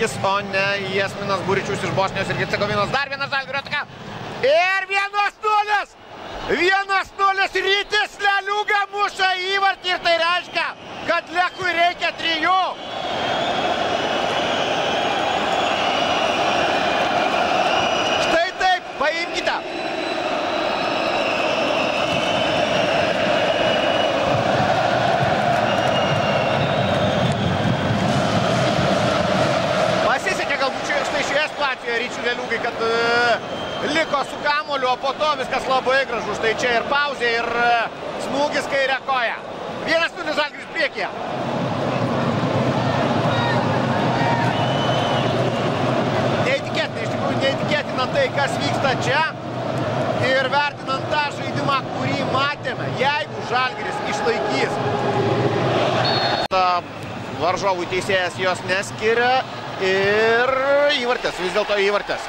O ne Jasminas Buričius iš Bosnijos ir Hercegovinos. Dar vienas Žalgirio ataka. Ir 1-0. 1-0. Rytis Leliūga muša įvartį ir tai reiškia, kad Lechui reikia 3. Štai taip, paimkite. Ryčiui Leliūgai, kad liko su kamuoliu, o po to viskas labai gražu. Štai čia ir pauzė, ir smūgis kairę koją. 1-0 Žalgiris priekyje. Neįtikėtina, iš tikrųjų neįtikėtina tai, kas vyksta čia. Ir vertinant tą žaidimą, kurį matėme, jeigu Žalgiris išlaikys. Varžovų teisėjas jos neskiria. Ir įvartis, vis dėlto įvartis.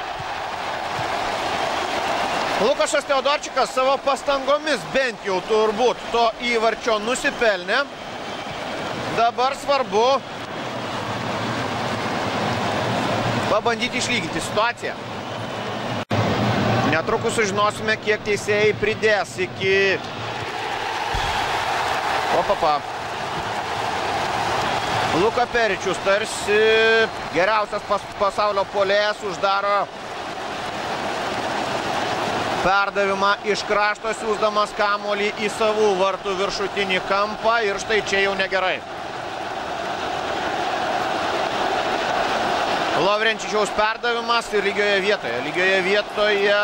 Lukašas Teodorčikas savo pastangomis bent jau turbūt to įvarčio nusipelnė. Dabar svarbu pabandyti išlyginti situaciją. Netrukus sužinosime, kiek teisėjai pridės iki... Luka Peričius, tarsi geriausias pasaulio puolėjas, uždaro perdavimą iš krašto, siųsdamas kamuolį į savų vartų viršutinį kampą ir štai čia jau negerai. Lovrenčičiaus perdavimas ir lygioje vietoje